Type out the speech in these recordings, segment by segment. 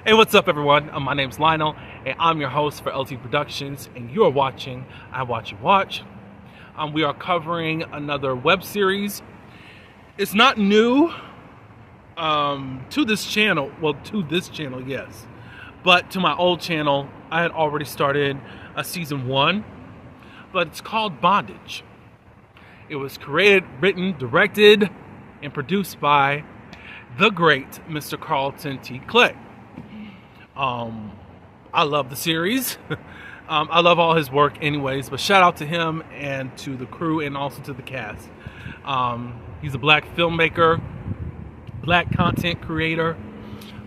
Hey, what's up, everyone? My name's Lionel, and I'm your host for LT Productions, and you're watching I Watch You Watch. We are covering another web series. It's not new to this channel. Well, to this channel, yes. But to my old channel, I had already started season 1, but it's called Bondage. It was created, written, directed, and produced by the great Mr. Carlton T. Clay. I love the series. I love all his work anyways, but shout out to him and to the crew and also to the cast. He's a black filmmaker, black content creator,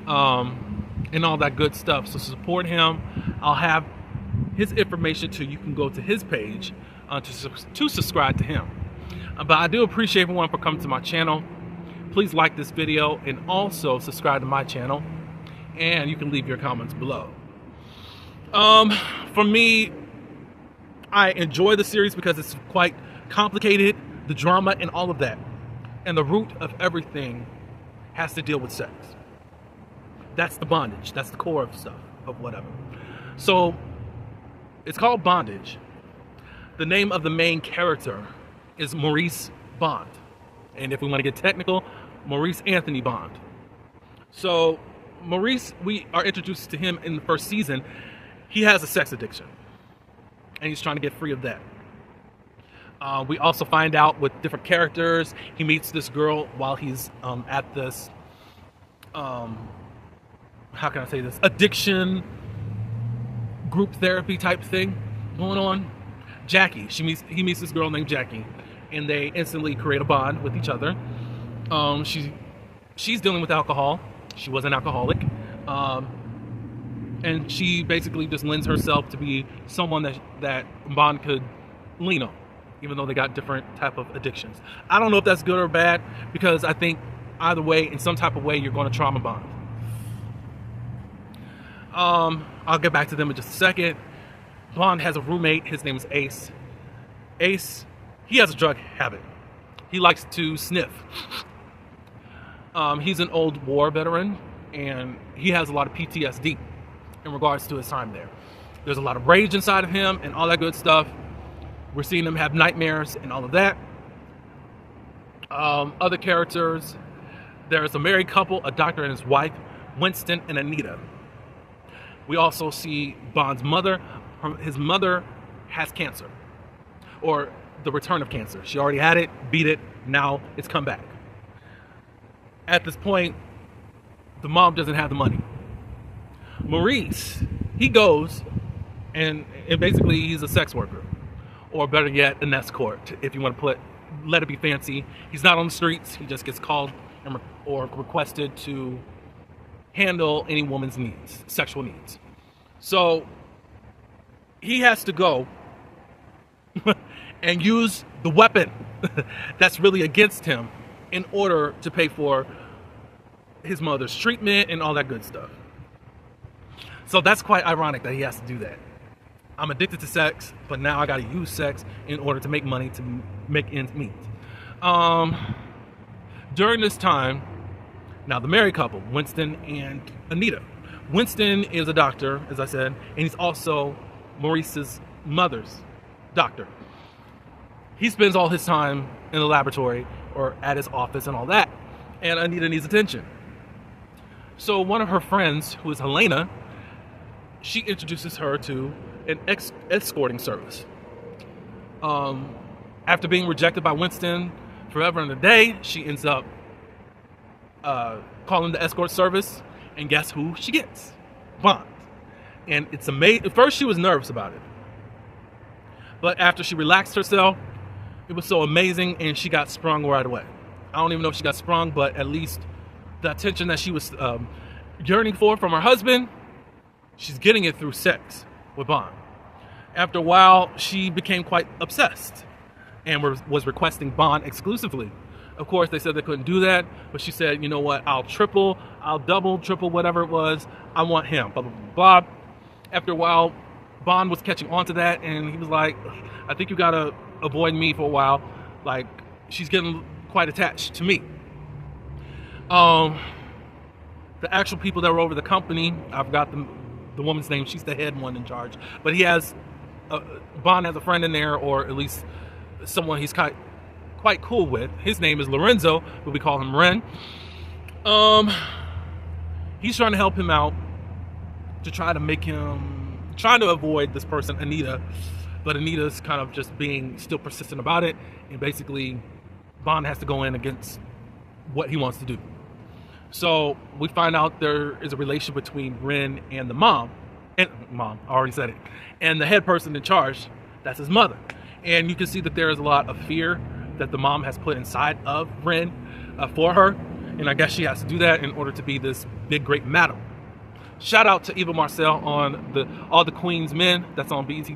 and all that good stuff. So support him. I'll have his information too. You can go to his page to subscribe to him. But I do appreciate everyone for coming to my channel. Please like this video and also subscribe to my channel. And you can leave your comments below. For me, I enjoy the series because it's quite complicated, the drama and all of that. And the root of everything has to deal with sex. That's the bondage. That's the core of stuff, of whatever. So, it's called Bondage. The name of the main character is Maurice Bond. And if we want to get technical, Maurice Anthony Bond. So, Maurice, we are introduced to him in the first season. He has a sex addiction, and he's trying to get free of that. We also find out with different characters. He meets this girl while he's at this, how can I say this, addiction group therapy type thing going on. Jackie, he meets this girl named Jackie, and they instantly create a bond with each other. She's dealing with alcohol. She was an alcoholic, and she basically just lends herself to be someone that Bond could lean on, even though they got different type of addictions. I don't know if that's good or bad, because I think either way, in some type of way, you're going to trauma bond. I'll get back to them in just a second. Bond has a roommate. His name is Ace. Ace, he has a drug habit. He likes to sniff. He's an old war veteran, and he has a lot of PTSD in regards to his time there. There's a lot of rage inside of him and all that good stuff. We're seeing him have nightmares and all of that. Other characters, there's a married couple, a doctor and his wife, Winston and Anita. We also see Bond's mother. His mother has cancer, or the return of cancer. She already had it, beat it, now it's come back. At this point, the mom doesn't have the money. Maurice, he goes, and basically he's a sex worker, or better yet, an escort, if you want to let it be fancy. He's not on the streets. He just gets called or requested to handle any woman's needs, sexual needs. So he has to go and use the weapon that's really against him in order to pay for his mother's treatment and all that good stuff. So that's quite ironic that he has to do that. I'm addicted to sex, but now I gotta use sex in order to make money to make ends meet. During this time, now the married couple, Winston and Anita. Winston is a doctor, as I said, and he's also Maurice's mother's doctor. He spends all his time in the laboratory or at his office and all that, and Anita needs attention. So one of her friends, who is Helena, she introduces her to an escorting service. After being rejected by Winston forever and a day, she ends up calling the escort service, and guess who she gets? Bond. And it's amazing. At first she was nervous about it, but after she relaxed herself, it was so amazing, and she got sprung right away. I don't even know if she got sprung, but at least the attention that she was yearning for from her husband, she's getting it through sex with Bond. After a while, she became quite obsessed and was requesting Bond exclusively. Of course, they said they couldn't do that, but she said, you know what, I'll double, triple, whatever it was. I want him, blah, blah, blah, blah. After a while, Bond was catching on to that, and he was like, I think you gotta avoid me for a while. Like, she's getting quite attached to me. the actual people that were over the company, I forgot the woman's name. She's the head one in charge. But he has, Bond has a friend in there, or at least someone he's quite cool with. His name is Lorenzo, but we call him Ren. He's trying to help him out to try to avoid this person, Anita. But Anita's kind of just being still persistent about it. And basically, Bond has to go in against what he wants to do. So we find out there is a relationship between Ren and the mom. I already said it. And the head person in charge, that's his mother. And you can see that there is a lot of fear that the mom has put inside of Ren for her. And I guess she has to do that in order to be this big, great madam. Shout out to Eva Marcel on All the Queen's Men. That's on BET+.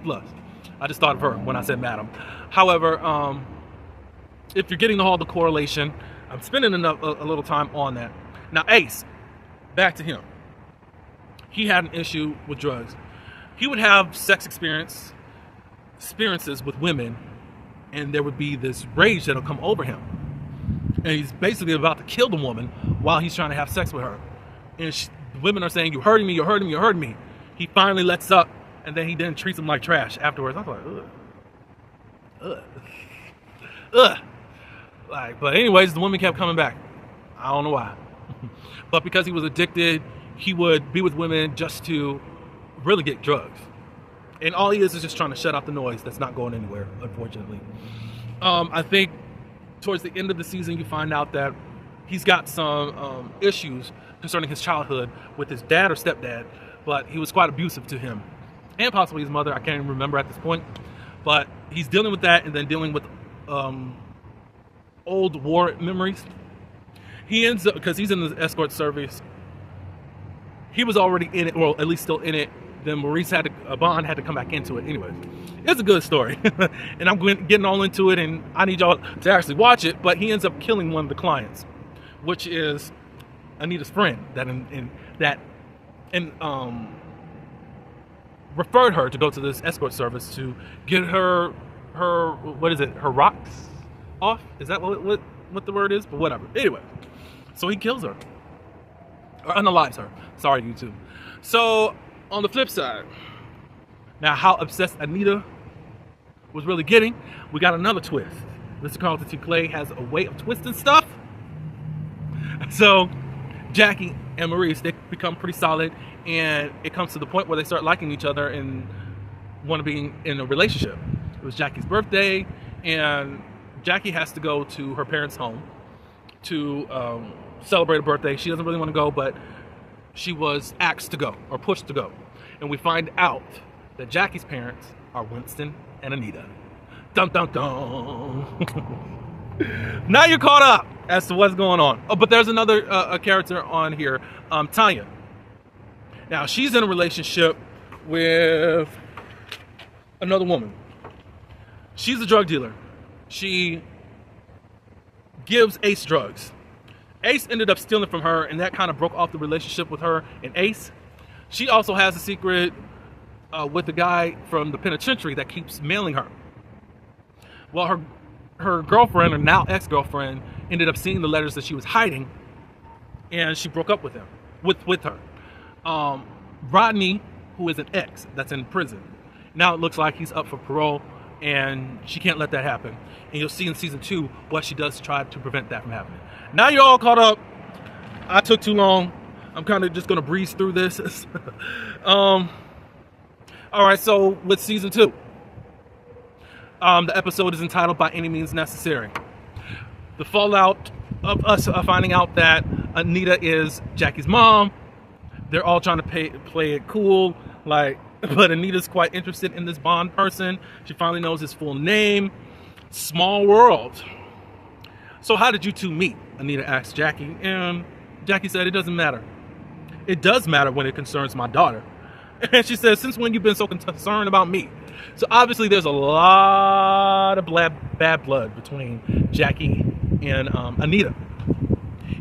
I just thought of her when I said madam. However, if you're getting the correlation, I'm spending a little time on that. Now, Ace, back to him. He had an issue with drugs. He would have sex experiences with women, and there would be this rage that'll come over him. And he's basically about to kill the woman while he's trying to have sex with her. And the women are saying, "You're hurting me, you're hurting me, you're hurting me." He finally lets up, and then he then treats them like trash afterwards. I was like, ugh. But anyways, the woman kept coming back. I don't know why. But because he was addicted, he would be with women just to really get drugs. And all he is just trying to shut out the noise that's not going anywhere, unfortunately. I think towards the end of the season, you find out that he's got some issues concerning his childhood with his dad or stepdad, but he was quite abusive to him. And possibly his mother, I can't even remember at this point. But he's dealing with that and then dealing with old war memories. He ends up, because he's in the escort service, he was already in it, or at least still in it. Then Bond had to come back into it. Anyway, it's a good story. And I'm getting all into it, and I need y'all to actually watch it. But he ends up killing one of the clients, which is Anita's friend that referred her to go to this escort service to get her rocks off. Is that what the word is? But whatever. Anyway, so he kills her, or unalives her. Sorry, YouTube. So on the flip side, now how obsessed Anita was really getting, we got another twist. Mr. Carlton T. Clay has a way of twisting stuff. So Jackie and Maurice, they become pretty solid, and it comes to the point where they start liking each other and want to be in a relationship. It was Jackie's birthday, and Jackie has to go to her parents' home to celebrate a birthday. She doesn't really want to go, but she was asked to go, or pushed to go. And we find out that Jackie's parents are Winston and Anita. Dun dun dun. Now you're caught up as to what's going on. Oh, but there's another a character on here, Tanya. Now she's in a relationship with another woman. She's a drug dealer. She gives Ace drugs. Ace ended up stealing from her, and that kind of broke off the relationship with her and Ace. She also has a secret with the guy from the penitentiary that keeps mailing her. Well, her girlfriend, or now ex-girlfriend, ended up seeing the letters that she was hiding, and she broke up with him, with her. Rodney, who is an ex that's in prison, now it looks like he's up for parole, and she can't let that happen. And you'll see in season 2 what she does to try to prevent that from happening. Now you're all caught up. I took too long. I'm kind of just going to breeze through this. All right, so with season 2, the episode is entitled By Any Means Necessary. The fallout of us finding out that Anita is Jackie's mom. They're all trying to play it cool, but Anita's quite interested in this Bond person. She finally knows his full name. Small world. So how did you two meet? Anita asked Jackie, and Jackie said, it doesn't matter. It does matter when it concerns my daughter. And she says, since when you've been so concerned about me? So obviously there's a lot of bad blood between Jackie and Anita.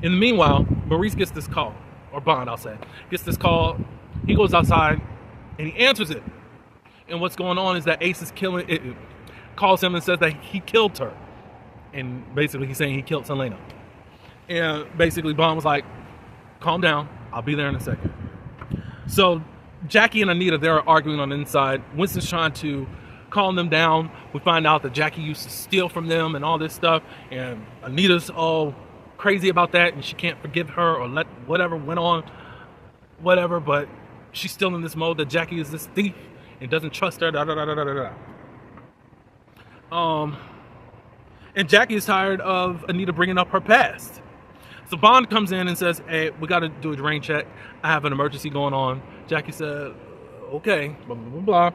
In the meanwhile, Maurice gets this call, or Bond, I'll say, gets this call. He goes outside and he answers it. And what's going on is that Ace is calls him and says that he killed her. And basically he's saying he killed Selena. And basically Bond was like, calm down. I'll be there in a second. So Jackie and Anita, they're arguing on the inside. Winston's trying to calm them down. We find out that Jackie used to steal from them and all this stuff, and Anita's all crazy about that, and she can't forgive her or let whatever went on, whatever, but she's still in this mode that Jackie is this thief and doesn't trust her, and Jackie is tired of Anita bringing up her past. So Bond comes in and says, hey, we got to do a drain check. I have an emergency going on. Jackie said, okay, blah, blah, blah,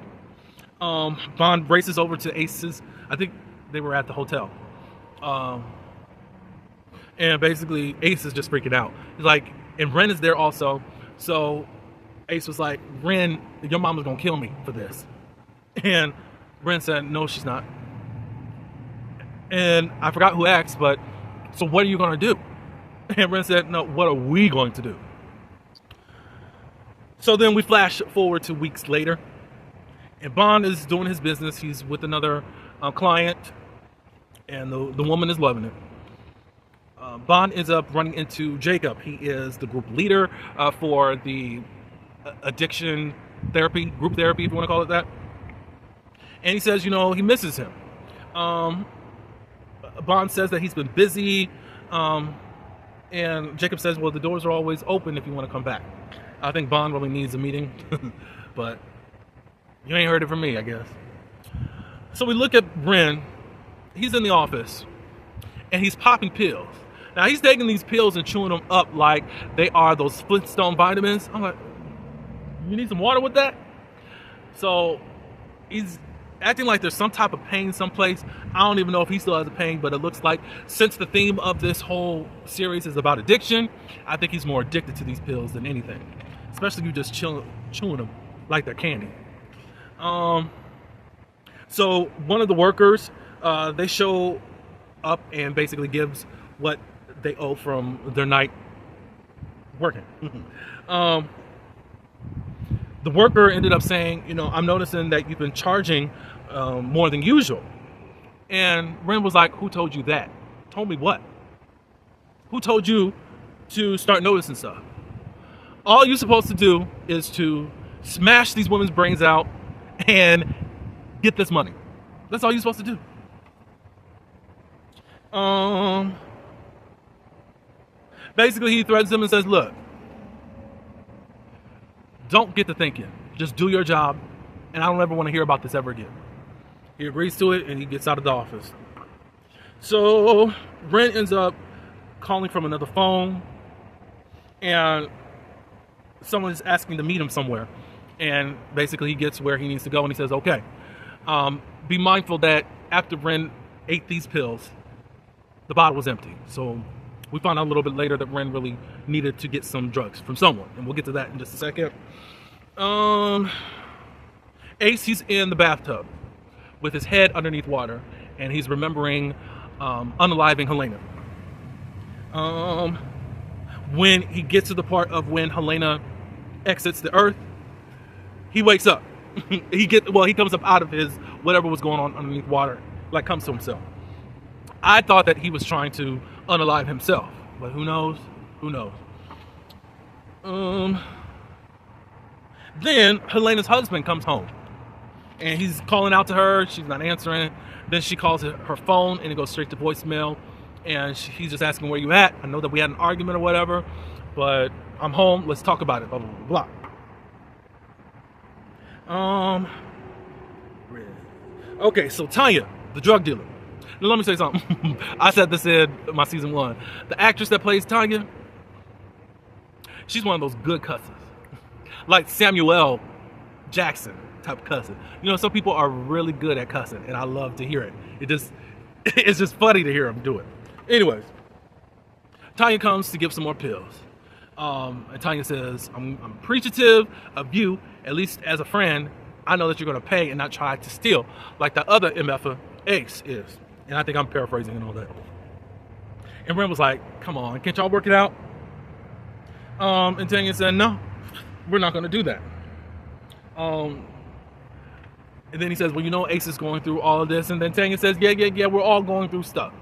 blah. Bond races over to Ace's. I think they were at the hotel. And basically, Ace is just freaking out. He's like, and Ren is there also. So Ace was like, Ren, your mama's going to kill me for this. And Ren said, no, she's not. And I forgot who asked, but so what are you going to do? And Ren said, no, what are we going to do? So then we flash forward to weeks later, and Bond is doing his business. He's with another client, and the woman is loving it. Bond ends up running into Jacob. He is the group leader for the addiction therapy, group therapy, if you want to call it that. And he says, he misses him. Bond says that he's been busy, and Jacob says, well, the doors are always open if you want to come back. I think Bond really needs a meeting, but you ain't heard it from me, I guess. So we look at Ren. He's in the office, and he's popping pills. Now, he's taking these pills and chewing them up like they are those Flintstone vitamins. I'm like, you need some water with that? So he's acting like there's some type of pain someplace. I don't even know if he still has a pain, but it looks like since the theme of this whole series is about addiction, I think he's more addicted to these pills than anything. Especially you just chewing them like they're candy. So one of the workers, they show up and basically gives what they owe from their night working. The worker ended up saying, I'm noticing that you've been charging more than usual. And Ren was like, who told you that? Told me what? Who told you to start noticing stuff? All you're supposed to do is to smash these women's brains out and get this money. That's all you're supposed to do. Basically, he threatens them and says, look, don't get to thinking. Just do your job, and I don't ever want to hear about this ever again. He agrees to it, and he gets out of the office. So Ren ends up calling from another phone, and someone is asking to meet him somewhere. And basically, he gets where he needs to go, and he says, okay, be mindful that after Ren ate these pills, the bottle was empty. So we found out a little bit later that Ren really needed to get some drugs from someone, and we'll get to that in just a second. Ace, he's in the bathtub with his head underneath water, and he's remembering unaliving Helena. When he gets to the part of when Helena exits the earth, he wakes up. He comes up out of his whatever was going on underneath water, like comes to himself. I thought that he was trying to unalive himself, but who knows? Who knows? Then Helena's husband comes home, and he's calling out to her. She's not answering. Then she calls her phone, and it goes straight to voicemail. And he's just asking, where you at? I know that we had an argument or whatever, but I'm home. Let's talk about it. Blah, blah, blah, blah. Okay, so Tanya, the drug dealer. Now, let me say something. I said this in my season 1. The actress that plays Tanya, she's one of those good cussers. Like Samuel Jackson type of cussing. Some people are really good at cussing, and I love to hear it. It's just funny to hear them do it. Anyways, Tanya comes to give some more pills. And Tanya says, I'm appreciative of you, at least as a friend. I know that you're going to pay and not try to steal like the other MFer Ace is. And I think I'm paraphrasing and all that. And Ren was like, come on, can't y'all work it out? And Tanya said, no, we're not going to do that. And then he says, well, Ace is going through all of this. And then Tanya says, yeah, we're all going through stuff.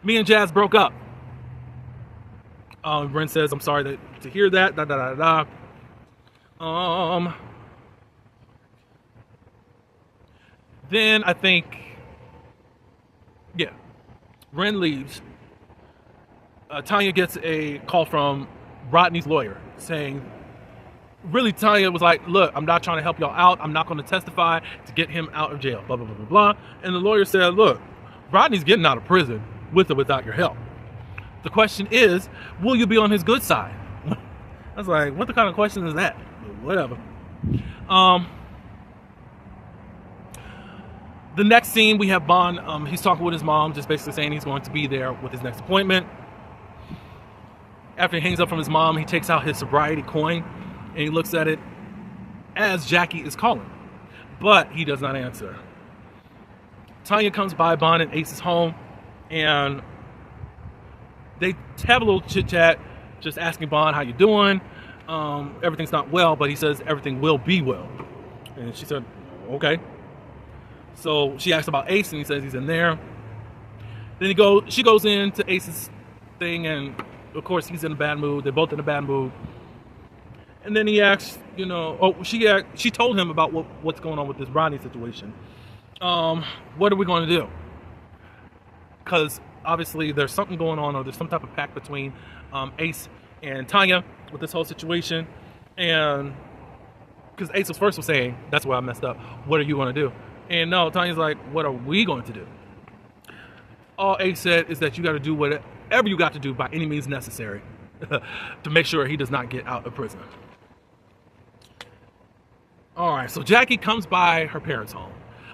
Me and Jazz broke up. Ren says, "I'm sorry to hear that." Da da da da. Then I think, yeah, Ren leaves. Tanya gets a call from Rodney's lawyer saying, really, Tanya was like, "Look, I'm not trying to help y'all out. I'm not going to testify to get him out of jail, blah, blah, blah, blah, blah." And the lawyer said, "Look, Rodney's getting out of prison with or without your help. The question is, will you be on his good side?" I was like, what the kind of question is that? Whatever. The next scene, we have Bond. He's talking with his mom, just basically saying he's going to be there with his next appointment. After he hangs up from his mom, he takes out his sobriety coin and he looks at it as Jackie is calling, but he does not answer. Tanya comes by Bond and Ace's home, and they have a little chit chat, just asking Bond, "How you doing?" Everything's not well, but he says everything will be well. And she said, "Okay." So she asks about Ace, and he says he's in there. Then she goes into Ace's thing, and of course he's in a bad mood. They're both in a bad mood. And then he asks, she told him about what's going on with this Rodney situation. What are we going to do? Because obviously there's something going on, or there's some type of pact between Ace and Tanya with this whole situation. And because Ace was saying, "That's where I messed up. What are you going to do?" And no, Tanya's like, "What are we going to do?" All Ace said is that you got to do whatever you got to do by any means necessary to make sure he does not get out of prison. All right, so Jackie comes by her parents' home.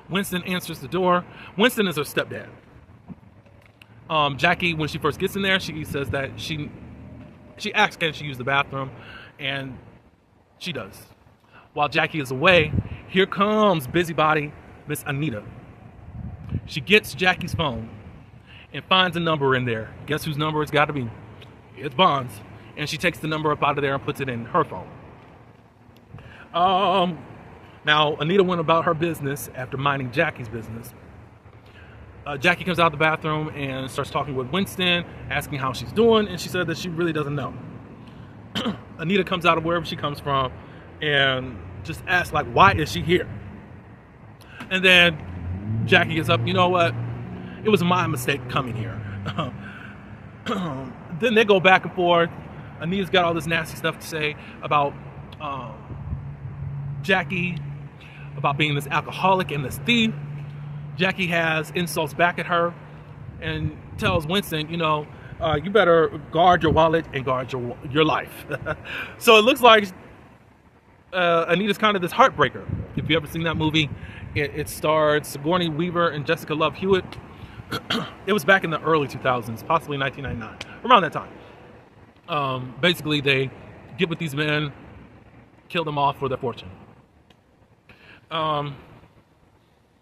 Winston answers the door. Winston is her stepdad. Jackie, when she first gets in there, she says that she asks, can she use the bathroom? And she does. While Jackie is away, here comes busybody Miss Anita. She gets Jackie's phone and finds a number in there. Guess whose number it's got to be? It's Bond's. And she takes the number up out of there and puts it in her phone. Now, Anita went about her business after minding Jackie's business. Jackie comes out of the bathroom and starts talking with Winston, asking how she's doing, and she said that she really doesn't know. Anita comes out of wherever she comes from and just asks, like, why is she here? And then Jackie gets up, "You know what? It was my mistake coming here." Then they go back and forth. Anita's got all this nasty stuff to say about Jackie, about being this alcoholic and this thief. Jackie has insults back at her and tells Winston, you better guard your wallet and guard your life. So it looks like Anita's kind of this heartbreaker. If you ever seen that movie, it starred Sigourney Weaver and Jessica Love Hewitt. It was back in the early 2000s, possibly 1999, around that time. Basically, they get with these men, kill them off for their fortune.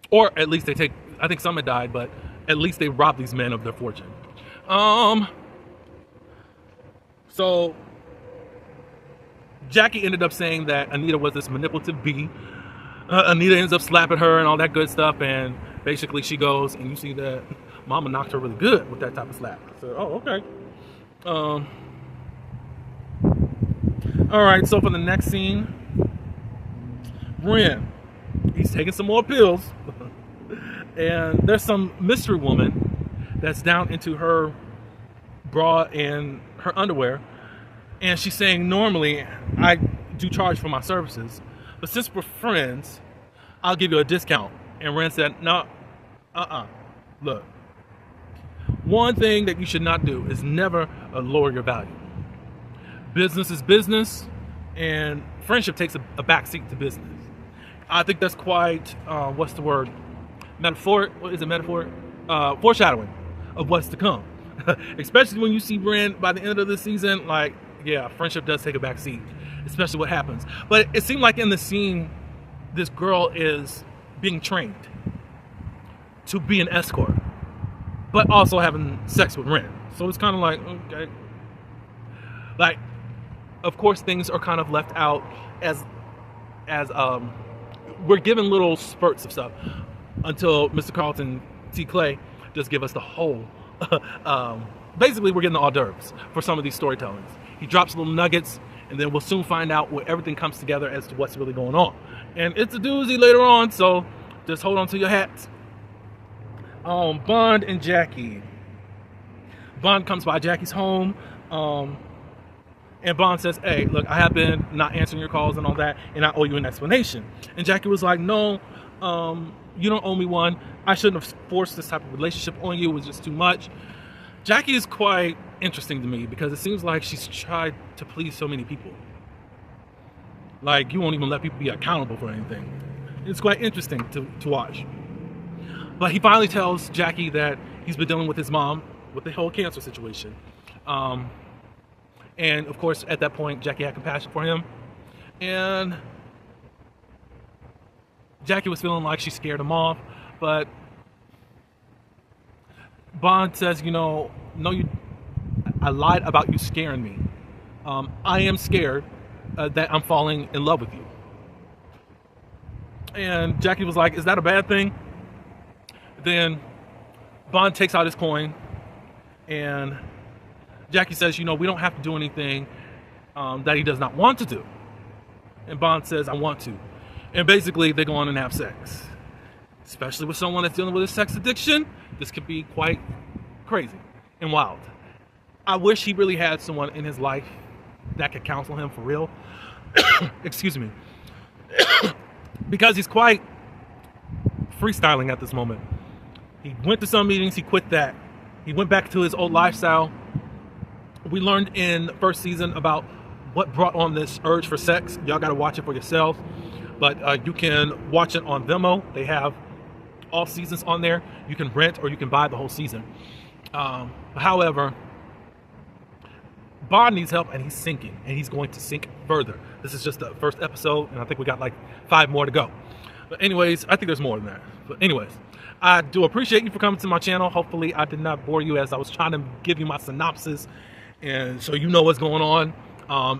Or at least they take, I think some had died, but at least they robbed these men of their fortune. So Jackie ended up saying that Anita was this manipulative bee. Anita ends up slapping her and all that good stuff, and basically she goes, and you see that Mama knocked her really good with that type of slap. So, okay. All right, so for the next scene, Ren, he's taking some more pills, and there's some mystery woman that's down into her bra and her underwear, and she's saying, normally I do charge for my services, but since we're friends, I'll give you a discount. And Ren said, no, look, one thing that you should not do is never lower your value. Business is business, and friendship takes a backseat to business. I think that's quite, what's the word? Metaphoric? What is it, metaphoric? Foreshadowing of what's to come. Especially when you see Ren by the end of the season, like, yeah, friendship does take a backseat, especially what happens. But it seemed like in the scene, this girl is being trained to be an escort, but also having sex with Ren. So it's kind of like, okay. Like, of course, things are kind of left out as we're given little spurts of stuff until Mr. Carlton T. Clay just give us the whole basically we're getting the hors d'oeuvres for some of these storytellings. He drops little nuggets, and then we'll soon find out where everything comes together as to what's really going on. And it's a doozy later on, so just hold on to your hats. Bond and Jackie. Bond comes by Jackie's home, and Bond says, hey, look, I have been not answering your calls and all that, and I owe you an explanation. And Jackie was like, no, you don't owe me one. I shouldn't have forced this type of relationship on you. It was just too much. Jackie is quite interesting to me because it seems like she's tried to please so many people. Like, you won't even let people be accountable for anything. It's quite interesting to watch. But he finally tells Jackie that he's been dealing with his mom with the whole cancer situation. And of course, at that point, Jackie had compassion for him. And Jackie was feeling like she scared him off. But Bond says, no, I lied about you scaring me. I am scared that I'm falling in love with you. And Jackie was like, is that a bad thing? Then Bond takes out his coin, and Jackie says, we don't have to do anything that he does not want to do. And Bond says, I want to. And basically, they go on and have sex. Especially with someone that's dealing with a sex addiction, this could be quite crazy and wild. I wish he really had someone in his life that could counsel him for real. Excuse me. Because he's quite freestyling at this moment. He went to some meetings, he quit that. He went back to his old lifestyle. We learned in the first season about what brought on this urge for sex. Y'all gotta watch it for yourselves. But you can watch it on Vimeo. They have all seasons on there. You can rent or you can buy the whole season. However, Bond needs help, and he's sinking, and he's going to sink further. This is just the first episode, and I think we got like 5 more to go. But anyways, I think there's more than that. But anyways, I do appreciate you for coming to my channel. Hopefully I did not bore you as I was trying to give you my synopsis, and so you know what's going on.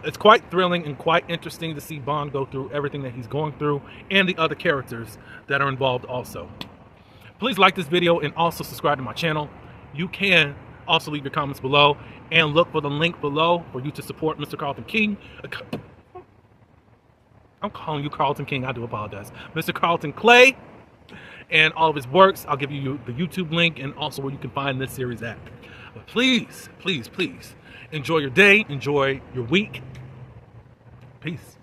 It's quite thrilling and quite interesting to see Bond go through everything that he's going through, and the other characters that are involved also. Please like this video and also subscribe to my channel. You can also leave your comments below and look for the link below for you to support Mr. Carlton King. I'm calling you Carlton King, I do apologize. Mr. Carlton Clay and all of his works. I'll give you the YouTube link and also where you can find this series at. But please, please, please enjoy your day, enjoy your week. Peace.